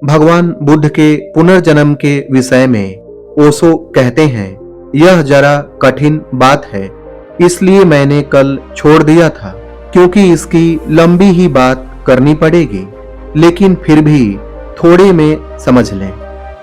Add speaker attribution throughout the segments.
Speaker 1: भगवान बुद्ध के पुनर्जन्म के विषय में ओशो कहते हैं, यह जरा कठिन बात है, इसलिए मैंने कल छोड़ दिया था, क्योंकि इसकी लंबी ही बात करनी पड़ेगी, लेकिन फिर भी थोड़े में समझ लें।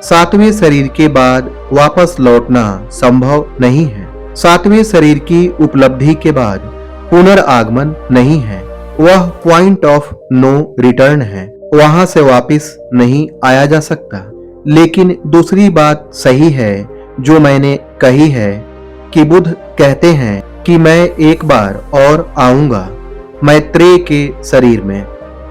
Speaker 1: सातवें शरीर के बाद वापस लौटना संभव नहीं है। सातवें शरीर की उपलब्धि के बाद पुनर्आगमन नहीं है। वह पॉइंट ऑफ नो रिटर्न है, वहां से वापस नहीं आया जा सकता। लेकिन दूसरी बात सही है जो मैंने कही है कि बुद्ध कहते हैं कि मैं एक बार और आऊंगा मैत्रेय के शरीर में,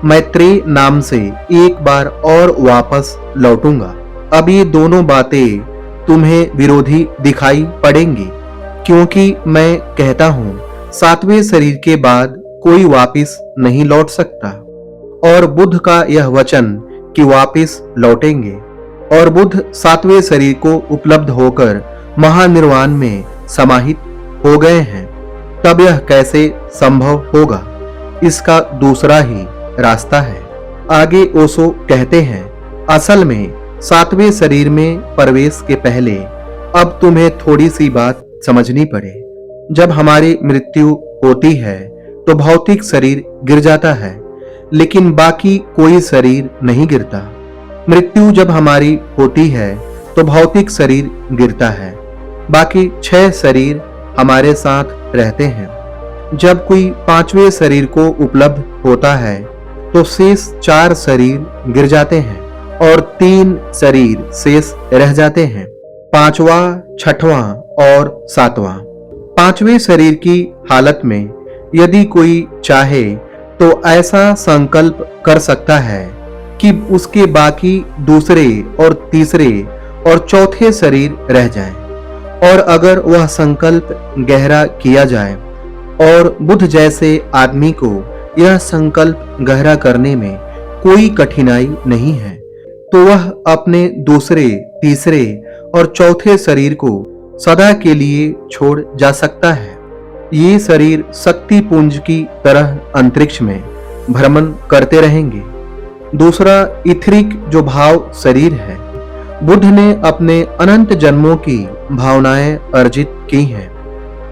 Speaker 1: मैत्रेय नाम से एक बार और वापस लौटूंगा। अब ये दोनों बातें तुम्हें विरोधी दिखाई पड़ेंगी, क्योंकि मैं कहता हूं सातवें शरीर के बाद कोई वापस नहीं लौट सकता, और बुद्ध का यह वचन कि वापस लौटेंगे, और बुद्ध सातवें शरीर को उपलब्ध होकर महानिर्वाण में समाहित हो गए हैं, तब यह कैसे संभव होगा? इसका दूसरा ही रास्ता है। आगे ओशो कहते हैं, असल में सातवें शरीर में प्रवेश के पहले अब तुम्हें थोड़ी सी बात समझनी पड़े। जब हमारी मृत्यु होती है तो भौतिक शरीर गिर जाता है, लेकिन बाकी कोई शरीर नहीं गिरता। मृत्यु जब हमारी होती है तो भौतिक शरीर गिरता है, बाकी 6 शरीर हमारे साथ रहते हैं। जब कोई 5वें शरीर को उपलब्ध होता है तो शेष 4 शरीर गिर जाते हैं और 3 शरीर शेष रह जाते हैं, 5वां, 6वां और 7वां। 5वें शरीर की हालत में यदि कोई चाहे तो ऐसा संकल्प कर सकता है कि उसके बाकी दूसरे और तीसरे और चौथे शरीर रह जाएं, और अगर वह संकल्प गहरा किया जाए और बुद्ध जैसे आदमी को यह संकल्प गहरा करने में कोई कठिनाई नहीं है, तो वह अपने दूसरे, तीसरे और चौथे शरीर को सदा के लिए छोड़ जा सकता है। ये शरीर शक्ति पुंज की तरह अंतरिक्ष में भ्रमण करते रहेंगे। दूसरा इथरिक जो भाव शरीर है, बुद्ध ने अपने अनंत जन्मों की भावनाएं अर्जित की हैं।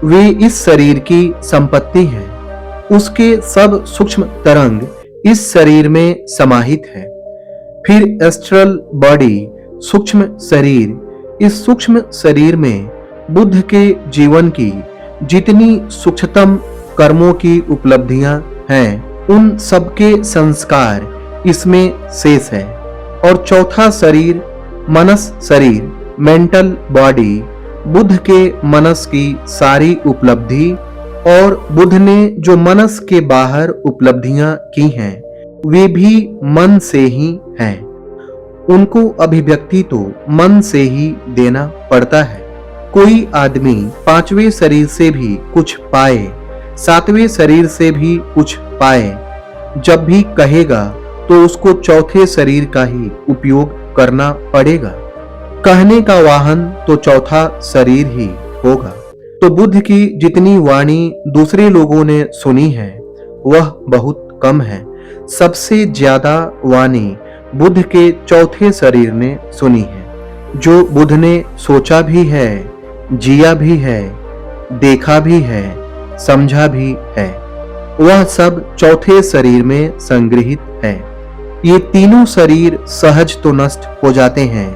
Speaker 1: वे इस शरीर की संपत्ति हैं। उसके सब सूक्ष्म तरंग इस शरीर में समाहित है। फिर एस्ट्रल बॉडी, सूक्ष्म शरीर, इस सूक्ष्म शरीर में बुद्ध के जीवन की जितनी सूक्ष्मतम कर्मों की उपलब्धियां हैं, उन सबके संस्कार इसमें शेष है। और चौथा शरीर मनस शरीर, मेंटल बॉडी, बुद्ध के मनस की सारी उपलब्धि, और बुद्ध ने जो मनस के बाहर उपलब्धियां की हैं, वे भी मन से ही हैं। उनको अभिव्यक्ति तो मन से ही देना पड़ता है। कोई आदमी 5वें शरीर से भी कुछ पाए, 7वें शरीर से भी कुछ पाए, जब भी कहेगा तो उसको चौथे शरीर का ही उपयोग करना पड़ेगा। कहने का वाहन तो चौथा शरीर ही होगा। तो बुद्ध की जितनी वाणी दूसरे लोगों ने सुनी है वह बहुत कम है। सबसे ज्यादा वाणी बुद्ध के चौथे शरीर ने सुनी है, जो बुद्ध ने सोचा भी है, जिया भी है, देखा भी है, समझा भी है। वह सब चौथे शरीर में संग्रहित है। ये तीनों शरीर सहज तो नष्ट हो जाते हैं।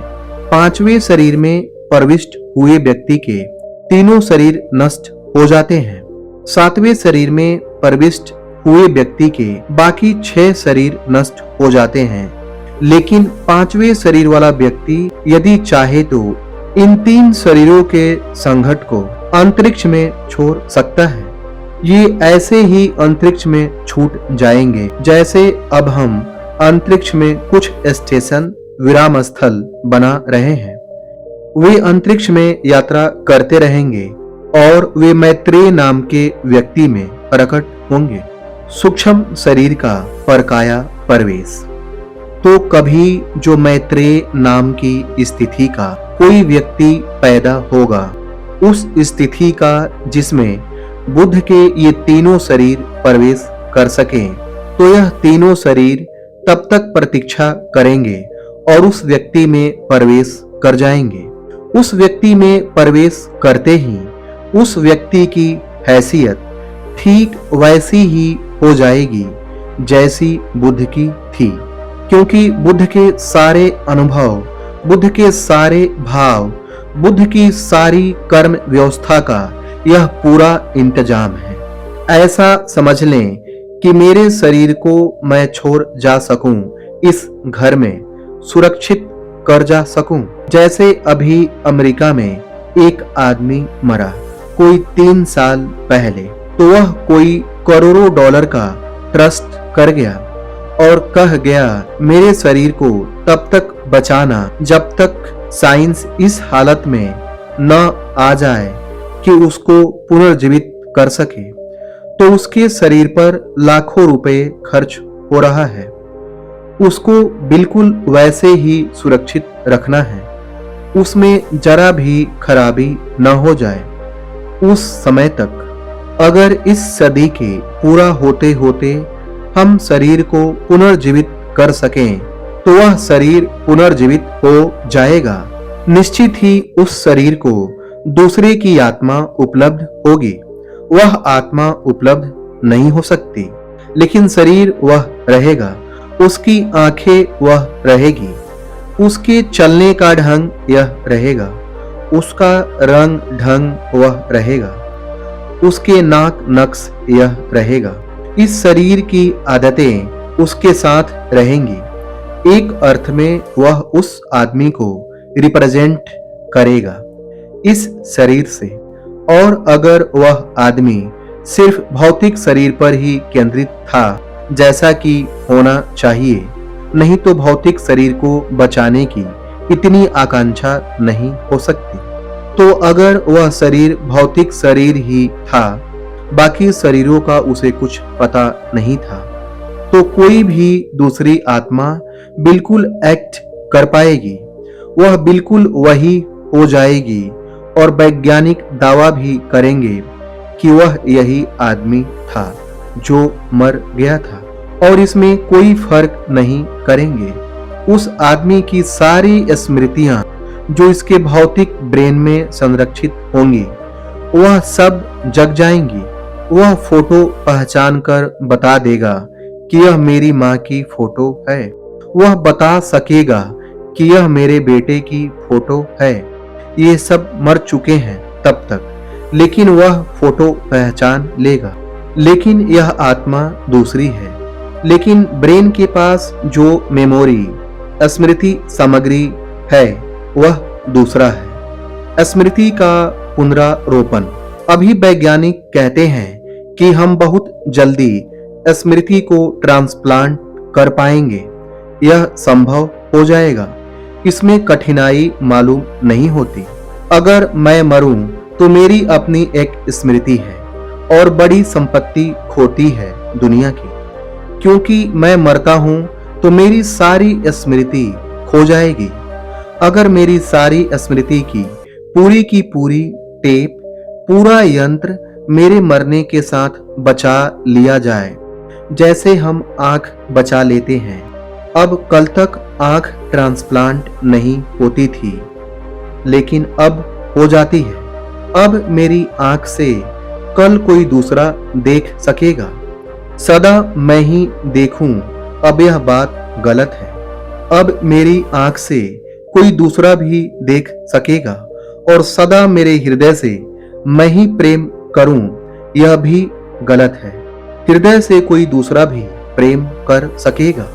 Speaker 1: 5वें शरीर में प्रविष्ट हुए व्यक्ति के तीनों शरीर नष्ट हो जाते हैं। 7वें शरीर में प्रविष्ट हुए व्यक्ति के बाकी 6 शरीर नष्ट हो जाते हैं। लेकिन 5वें शरीर वाला व्यक्ति यदि चाहे तो इन 3 शरीरों के संघट को अंतरिक्ष में छोड़ सकता है। ये ऐसे ही अंतरिक्ष में छूट जाएंगे जैसे अब हम अंतरिक्ष में कुछ स्टेशन विराम स्थल बना रहे हैं। वे अंतरिक्ष में यात्रा करते रहेंगे और वे मैत्रेय नाम के व्यक्ति में प्रकट होंगे। सूक्ष्म शरीर का परकाया प्रवेश। तो कभी जो मैत्रेय नाम की स्थिति का कोई व्यक्ति पैदा होगा, उस स्थिति का जिसमें बुद्ध के ये तीनों शरीर प्रवेश कर सकें, तो यह तीनों शरीर तब तक प्रतीक्षा करेंगे और उस व्यक्ति में प्रवेश कर जाएंगे। उस व्यक्ति में प्रवेश करते ही उस व्यक्ति की हैसियत ठीक वैसी ही हो जाएगी जैसी बुद्ध की थी, क्योंकि बुद्ध के सारे अनुभव, बुद्ध के सारे भाव, बुद्ध की सारी कर्म व्यवस्था का यह पूरा इंतजाम है। ऐसा समझ लें कि मेरे शरीर को मैं छोड़ जा सकूं, इस घर में सुरक्षित कर जा सकूं। जैसे अभी अमेरिका में एक आदमी मरा कोई 3 साल पहले, तो वह कोई करोड़ों डॉलर का ट्रस्ट कर गया और कह गया मेरे शरीर को तब तक बचाना जब तक साइंस इस हालत में न आ जाए कि उसको पुनर्जीवित कर सके। तो उसके शरीर पर लाखों रुपए खर्च हो रहा है। उसको बिल्कुल वैसे ही सुरक्षित रखना है, उसमें जरा भी खराबी न हो जाए। उस समय तक अगर इस सदी के पूरा होते होते हम शरीर को पुनर्जीवित कर सकें तो वह शरीर पुनर्जीवित हो जाएगा। निश्चित ही उस शरीर को दूसरे की आत्मा उपलब्ध होगी। वह आत्मा उपलब्ध नहीं हो सकती, लेकिन शरीर वह रहेगा, उसकी आंखें वह रहेगी, उसके चलने का ढंग यह रहेगा, उसका रंग ढंग वह रहेगा, उसके नाक नक्श यह रहेगा। इस शरीर की आदतें उसके साथ रहेंगी। एक अर्थ में वह उस आदमी को रिप्रेजेंट करेगा इस शरीर से। और अगर वह आदमी सिर्फ भौतिक शरीर पर ही केंद्रित था जैसा कि होना चाहिए, नहीं तो भौतिक शरीर को बचाने की इतनी आकांक्षा नहीं हो सकती। तो अगर वह शरीर भौतिक शरीर ही था, बाकी शरीरों का उसे कुछ पता नहीं था, तो कोई भी दूसरी आत्मा बिल्कुल एक्ट कर पाएगी। वह बिल्कुल वही हो जाएगी और वैज्ञानिक दावा भी करेंगे कि वह यही आदमी था जो मर गया था, और इसमें कोई फर्क नहीं करेंगे। उस आदमी की सारी स्मृतियां जो इसके भौतिक ब्रेन में संरक्षित होंगी, वह सब जग जाएंगी। वह फोटो पहचान कर बता देगा कि यह मेरी माँ की फोटो है। वह बता सकेगा कि यह मेरे बेटे की फोटो है। ये सब मर चुके हैं तब तक, लेकिन वह फोटो पहचान लेगा। लेकिन यह आत्मा दूसरी है। लेकिन ब्रेन के पास जो मेमोरी, स्मृति सामग्री है, वह दूसरा है। स्मृति का पुनरारोपण। अभी वैज्ञानिक कहते हैं कि हम बहुत जल्दी स्मृति को ट्रांसप्लांट कर पाएंगे। यह संभव हो जाएगा। इसमें कठिनाई मालूम नहीं होती। अगर मैं मरूं तो मेरी अपनी एक स्मृति है और बड़ी संपत्ति खोती है दुनिया की। क्योंकि मैं मरता हूं तो मेरी सारी स्मृति खो जाएगी। अगर मेरी सारी स्मृति की पूरी टेप, पूरा यंत्र मेरे मरने के साथ बचा लिया जाए, जैसे हम आंख बचा लेते हैं। अब कल तक आंख ट्रांसप्लांट नहीं होती थी, लेकिन अब हो जाती है। अब मेरी आंख से कल कोई दूसरा देख सकेगा। सदा मैं ही देखूं, अब यह बात गलत है। अब मेरी आंख से कोई दूसरा भी देख सकेगा और सदा मेरे हृदय से मैं ही प्रेम करूं, यह भी गलत है। हृदय से कोई दूसरा भी प्रेम कर सकेगा।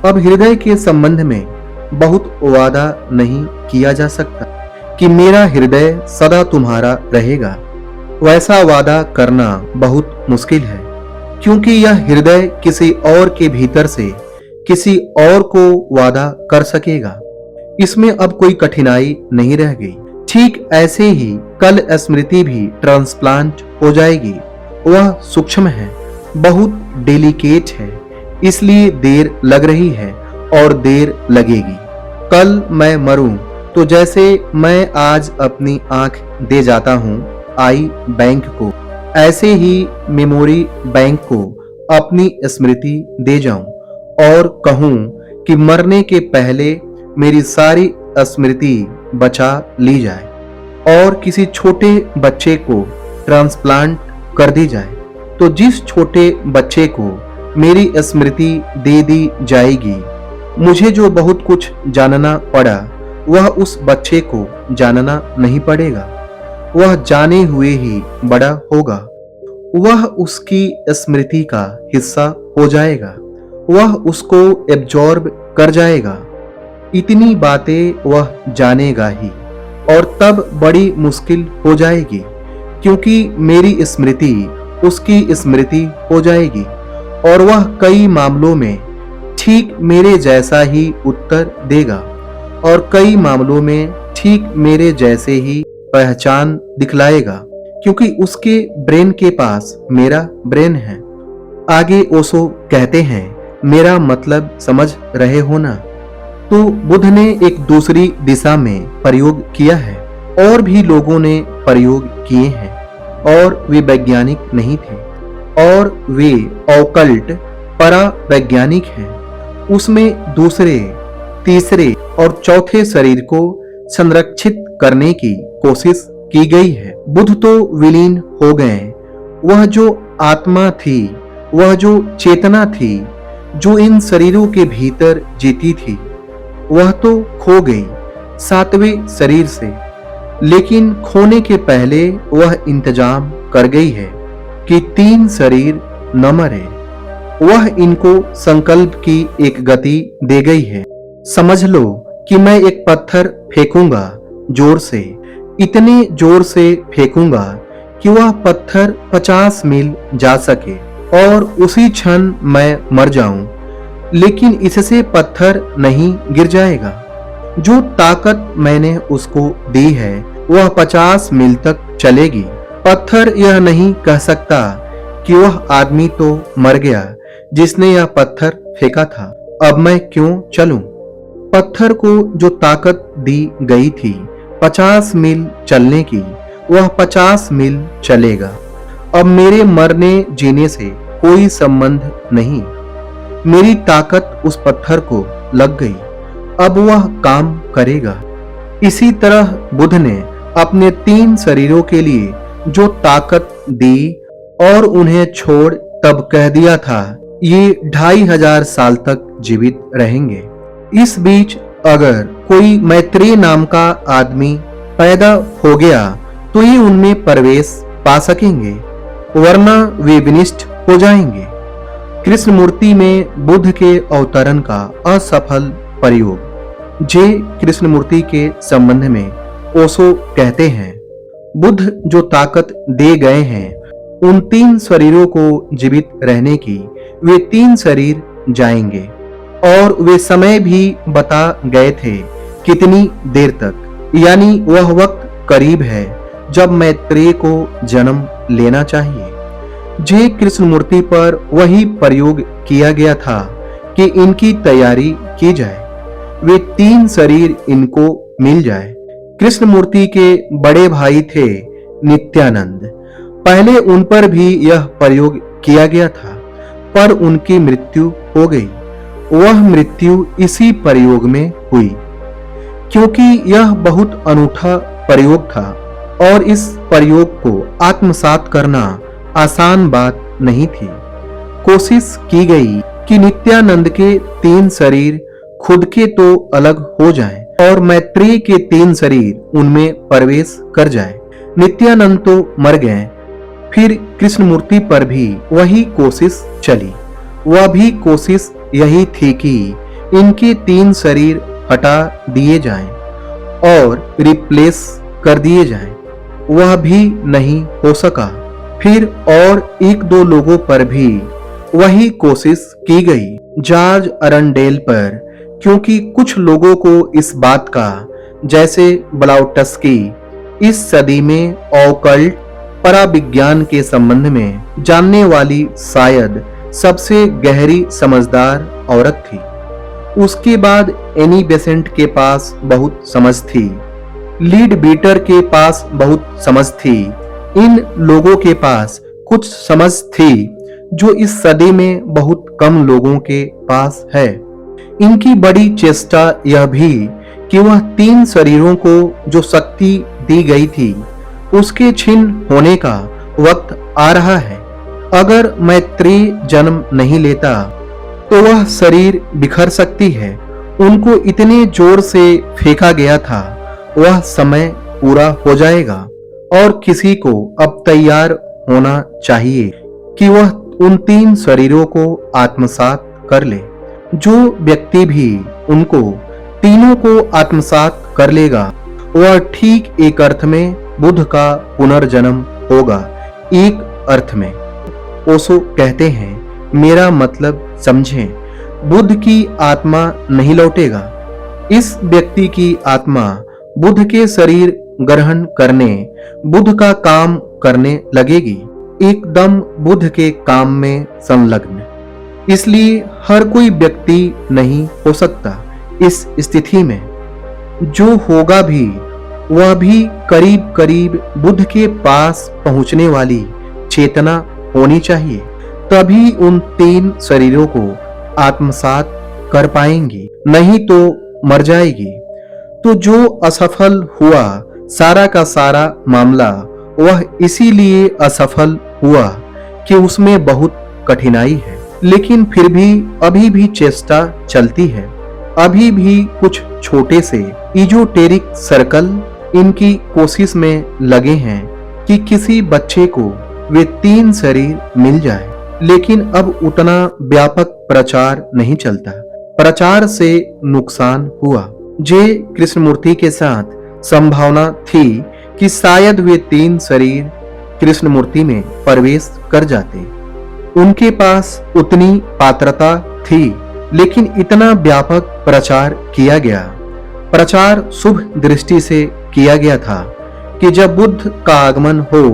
Speaker 1: अब हृदय के संबंध में बहुत वादा नहीं किया जा सकता कि मेरा हृदय सदा तुम्हारा रहेगा। वैसा वादा करना बहुत मुश्किल है, क्योंकि यह हृदय किसी और के भीतर से किसी और को वादा कर सकेगा। इसमें अब कोई कठिनाई नहीं रह गई। ठीक ऐसे ही कल स्मृति भी ट्रांसप्लांट हो जाएगी। वह सूक्ष्म है, बहुत डेलिकेट है, इसलिए देर लग रही है और देर लगेगी। कल मैं मरूं तो जैसे मैं आज अपनी आंख दे जाता हूं आई बैंक को, ऐसे ही मेमोरी बैंक को अपनी स्मृति दे जाऊं और कहूं कि मरने के पहले मेरी सारी स्मृति बचा ली जाए और किसी छोटे बच्चे को ट्रांसप्लांट कर दी जाए, तो जिस छोटे बच्चे को मेरी स्मृति दे दी जाएगी, मुझे जो बहुत कुछ जानना पड़ा वह उस बच्चे को जानना नहीं पड़ेगा। वह जाने हुए ही बड़ा होगा। वह उसकी स्मृति का हिस्सा हो जाएगा। वह उसको एब्जॉर्ब कर जाएगा। इतनी बातें वह जानेगा ही, और तब बड़ी मुश्किल हो जाएगी, क्योंकि मेरी स्मृति उसकी स्मृति हो जाएगी और वह कई मामलों में ठीक मेरे जैसा ही उत्तर देगा और कई मामलों में ठीक मेरे जैसे ही पहचान दिखलाएगा, क्योंकि उसके ब्रेन के पास मेरा ब्रेन है। आगे ओशो कहते हैं, मेरा मतलब समझ रहे हो ना? तो बुद्ध ने एक दूसरी दिशा में प्रयोग किया है, और भी लोगों ने प्रयोग किए हैं, और वे वैज्ञानिक नहीं थे, और वे ऑकल्ट परावैज्ञानिक हैं। उसमें दूसरे, तीसरे और चौथे शरीर को संरक्षित करने की कोशिश की गई है। बुद्ध तो विलीन हो गए। वह जो आत्मा थी, वह जो चेतना थी, जो इन शरीरों के भीतर जीती थी, वह तो खो गई 7वें शरीर से। लेकिन खोने के पहले वह इंतजाम कर गई है कि 3 शरीर न मरे। वह इनको संकल्प की एक गति दे गई है। समझ लो कि मैं एक पत्थर फेंकूंगा जोर से, इतने जोर से फेंकूंगा कि वह पत्थर 50 मील जा सके और उसी क्षण मैं मर जाऊं, लेकिन इससे पत्थर नहीं गिर जाएगा। जो ताकत मैंने उसको दी है वह 50 मील तक चलेगी। पत्थर यह नहीं कह सकता कि वह आदमी तो मर गया जिसने यह पत्थर फेंका था, अब मैं क्यों चलूं? पत्थर को जो ताकत दी गई थी 50 मील चलने की, वह 50 मील चलेगा। अब मेरे मरने जीने से कोई संबंध नहीं। मेरी ताकत उस पत्थर को लग गई, अब वह काम करेगा। इसी तरह बुद्ध ने अपने 3 शरीरों के लिए जो ताकत दी और उन्हें छोड़ तब कह दिया था, ये 2500 साल तक जीवित रहेंगे। इस बीच अगर कोई मैत्रेय नाम का आदमी पैदा हो गया तो ये उनमें प्रवेश पा सकेंगे, वरना वे विनिष्ट हो जाएंगे। कृष्णमूर्ति में बुद्ध के अवतरण का असफल प्रयोग। जे कृष्णमूर्ति के संबंध में ओशो कहते हैं, बुद्ध जो ताकत दे गए हैं उन 3 शरीरों को जीवित रहने की, वे 3 शरीर जाएंगे और वे समय भी बता गए थे कितनी देर तक, यानी वह वक्त करीब है जब मैत्रेय को जन्म लेना चाहिए। जे कृष्णमूर्ति पर वही प्रयोग किया गया था कि इनकी तैयारी की जाए, वे 3 शरीर इनको मिल जाए। कृष्णमूर्ति के बड़े भाई थे नित्यानंद। पहले उन पर भी यह प्रयोग किया गया था, पर उनकी मृत्यु हो गई। वह मृत्यु इसी प्रयोग में हुई, क्योंकि यह बहुत अनूठा प्रयोग था और इस प्रयोग को आत्मसात करना आसान बात नहीं थी। कोशिश की गई कि नित्यानंद के 3 शरीर खुद के तो अलग हो जाएं और मैत्रेय के 3 शरीर उनमें प्रवेश कर जाएं। नित्यानंद तो मर गए, फिर कृष्णमूर्ति पर भी वही कोशिश चली। वह भी कोशिश यही थी कि इनके 3 शरीर हटा दिए जाएं और रिप्लेस कर दिए जाएं। वह भी नहीं हो सका। फिर और 1-2 लोगों पर भी वही कोशिश की गई, जॉर्ज अरनडेल पर, क्योंकि कुछ लोगों को इस बात का, जैसे ब्लाउटस्की, इस सदी में ऑकल्ट पराविज्ञान के संबंध में जानने वाली शायद सबसे गहरी समझदार औरत थी। उसके बाद एनी बेसेंट के पास बहुत समझ थी, लीड बीटर के पास बहुत समझ थी। इन लोगों के पास कुछ समझ थी जो इस सदी में बहुत कम लोगों के पास है, इनकी बड़ी चेष्टा यह भी कि वह 3 शरीरों को जो शक्ति दी गई थी उसके छिन्न होने का वक्त आ रहा है। अगर मैत्रेय जन्म नहीं लेता तो वह शरीर बिखर सकती है। उनको इतने जोर से फेंका गया था, वह समय पूरा हो जाएगा और किसी को अब तैयार होना चाहिए कि वह उन 3 शरीरों को आत्मसात कर ले। जो व्यक्ति भी उनको तीनों को आत्मसात कर लेगा वह ठीक एक अर्थ में बुद्ध का पुनर्जन्म होगा। एक अर्थ में ओशो कहते हैं, मेरा मतलब समझें, बुद्ध की आत्मा नहीं लौटेगा। इस व्यक्ति की आत्मा बुद्ध के शरीर ग्रहण करने, बुद्ध का काम करने लगेगी, एकदम बुद्ध के काम में संलग्न। इसलिए हर कोई व्यक्ति नहीं हो सकता इस स्थिति में। जो होगा भी वह भी करीब करीब बुद्ध के पास पहुंचने वाली चेतना होनी चाहिए, तभी उन 3 शरीरों को आत्मसात कर पाएंगी, नहीं तो मर जाएगी। तो जो असफल हुआ सारा का सारा मामला, वह इसीलिए असफल हुआ कि उसमें बहुत कठिनाई है। लेकिन फिर भी अभी भी चेष्टा चलती है। अभी भी कुछ छोटे से इजोटेरिक सर्कल इनकी कोशिश में लगे हैं कि किसी बच्चे को वे 3 शरीर मिल जाए। लेकिन अब उतना व्यापक प्रचार नहीं चलता। प्रचार से नुकसान हुआ। जे कृष्णमूर्ति के साथ संभावना थी कि शायद वे 3 शरीर कृष्णमूर्ति में प्रवेश कर जाते। उनके पास उतनी पात्रता थी, लेकिन इतना व्यापक प्रचार किया गया। प्रचार शुभ दृष्टि से किया गया था कि जब बुद्ध का आगमन हो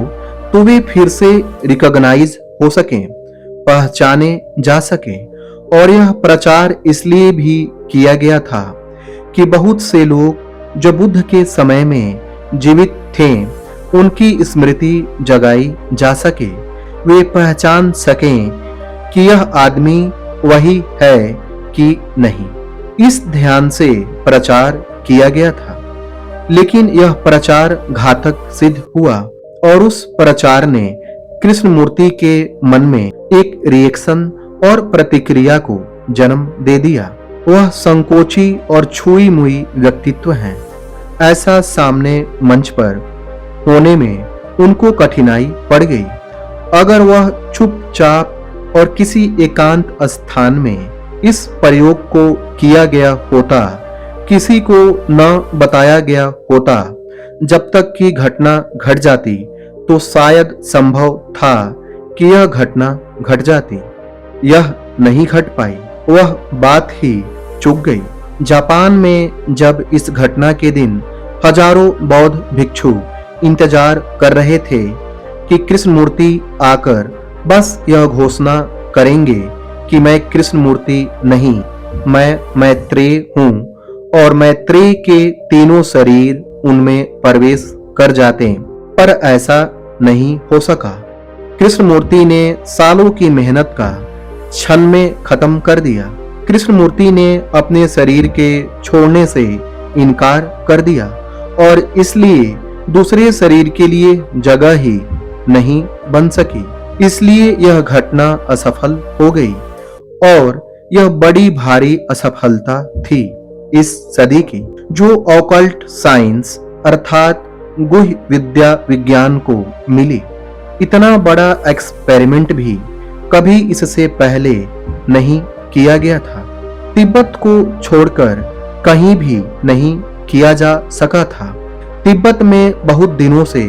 Speaker 1: तो वे फिर से रिकॉग्नाइज हो सकें, पहचाने जा सकें। और यह प्रचार इसलिए भी किया गया था कि बहुत से लोग जो बुद्ध के समय में जीवित थे उनकी स्मृति जगाई जा सके, वे पहचान सकें कि यह आदमी वही है कि नहीं। इस ध्यान से प्रचार किया गया था। लेकिन यह प्रचार घातक सिद्ध हुआ और उस प्रचार ने कृष्णमूर्ति के मन में एक रिएक्शन और प्रतिक्रिया को जन्म दे दिया। वह संकोची और छुई मुई व्यक्तित्व हैं। ऐसा सामने मंच पर होने में उनको कठिनाई पड़ गई। अगर वह चुपचाप और किसी एकांत स्थान में इस प्रयोग को किया गया होता, किसी को न बताया गया होता जब तक कि घटना घट जाती, तो शायद संभव था कि यह घटना घट जाती। यह नहीं घट पाई। वह बात ही चूक गई। जापान में जब इस घटना के दिन हजारों बौद्ध भिक्षु इंतजार कर रहे थे कि कृष्णमूर्ति आकर बस यह घोषणा करेंगे कि मैं कृष्णमूर्ति नहीं, मैं मैत्रेय हूँ और मैत्रेय के तीनों शरीर उनमें प्रवेश कर जाते, पर ऐसा नहीं हो सका। कृष्णमूर्ति ने सालों की मेहनत का क्षण में खत्म कर दिया। कृष्णमूर्ति ने अपने शरीर के छोड़ने से इनकार कर दिया और इसलिए दूसरे शरीर के लिए जगह ही नहीं बन सकी। इसलिए यह घटना असफल हो गई और यह बड़ी भारी असफलता थी इस सदी की, जो ऑकल्ट साइंस अर्थात गुह्य विद्या विज्ञान को मिली। इतना बड़ा एक्सपेरिमेंट भी कभी इससे पहले नहीं किया गया था। तिब्बत को छोड़कर कहीं भी नहीं किया जा सका था। तिब्बत में बहुत दिनों से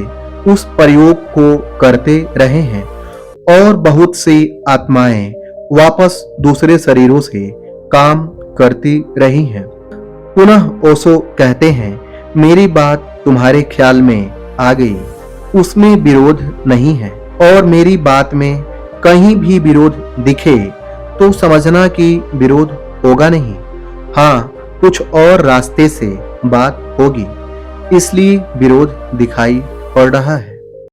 Speaker 1: उस प्रयोग को करते रहे हैं और बहुत सी आत्माएं वापस दूसरे शरीरों से काम करती रही हैं। पुनः ओशो कहते हैं, मेरी बात तुम्हारे ख्याल में आ गई, उसमें विरोध नहीं है और मेरी बात में कहीं भी विरोध दिखे तो समझना कि विरोध होगा नहीं। हाँ, कुछ और रास्ते से बात होगी, इसलिए विरोध दिखाई पड़ रहा है।